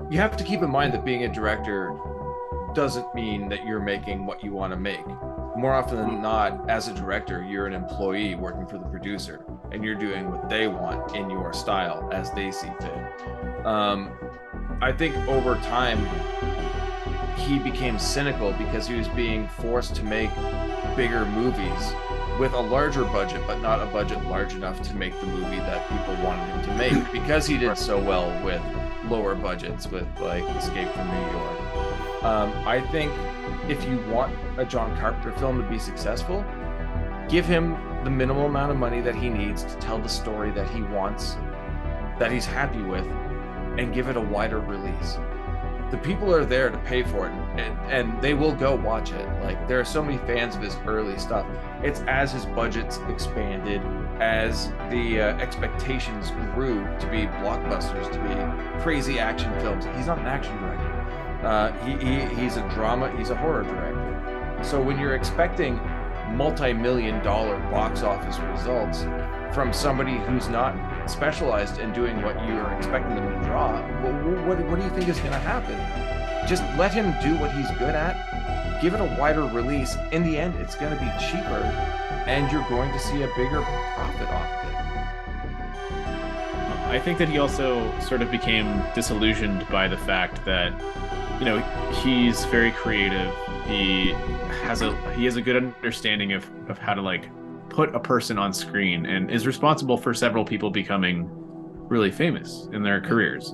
you have to keep in mind that being a director doesn't mean that you're making what you want to make. More often than not, as a director, you're an employee working for the producer, and you're doing what they want in your style as they see fit. I think over time, he became cynical because he was being forced to make bigger movies with a larger budget, but not a budget large enough to make the movie that people wanted him to make, because he did so well with lower budgets, with like Escape from New York. I think if you want a John Carpenter film to be successful, give him the minimal amount of money that he needs to tell the story that he wants, that he's happy with, and give it a wider release. The people are there to pay for it, and they will go watch it. Like, there are so many fans of his early stuff. It's as his budgets expanded, as the expectations grew to be blockbusters, to be crazy action films. He's not an action director. He's a drama, he's a horror director. So when you're expecting multi-million-dollar box office results from somebody who's not specialized in doing what you're expecting them to draw, what do you think is going to happen? Just let him do what he's good at, give it a wider release. In the end, it's going to be cheaper, and you're going to see a bigger profit off of it. I think that he also sort of became disillusioned by the fact that, you know, he's very creative. He has a good understanding of how to like put a person on screen, and is responsible for several people becoming really famous in their careers.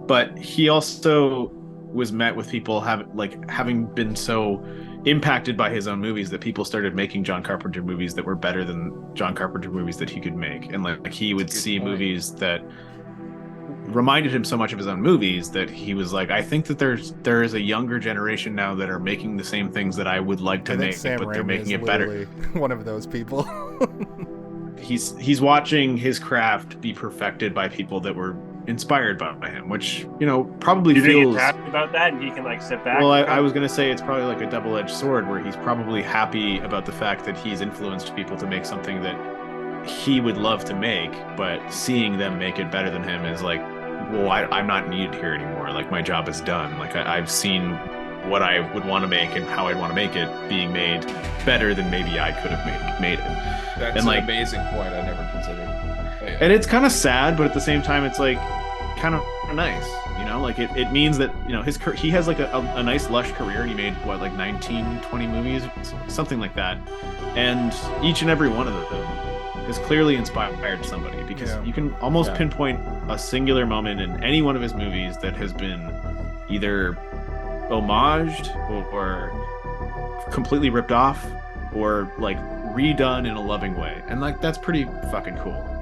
But he also was met with people having been so impacted by his own movies that people started making John Carpenter movies that were better than John Carpenter movies that he could make. And like he would see movies that reminded him so much of his own movies that he was like, I think that there is a younger generation now that are making the same things that I would like to make, but they're making it better. One of those people. He's watching his craft be perfected by people that were inspired by him, which, you know, probably feels. You think he's happy about that, and he can like sit back. Well, I was gonna say it's probably like a double-edged sword, where he's probably happy about the fact that he's influenced people to make something that he would love to make, but seeing them make it better than him is like, well, I'm not needed here anymore. Like, my job is done. Like, I've seen what I would want to make and how I'd want to make it being made better than maybe I could have made it. That's and an amazing point I never considered. And it's kind of sad, but at the same time, it's like kind of nice, you know? Like, it means that, you know, he has like a nice lush career. He made what, like 19, 20 movies, something like that. And each and every one of them has clearly inspired somebody, because you can almost pinpoint a singular moment in any one of his movies that has been either homaged or completely ripped off or like redone in a loving way. And like, that's pretty fucking cool.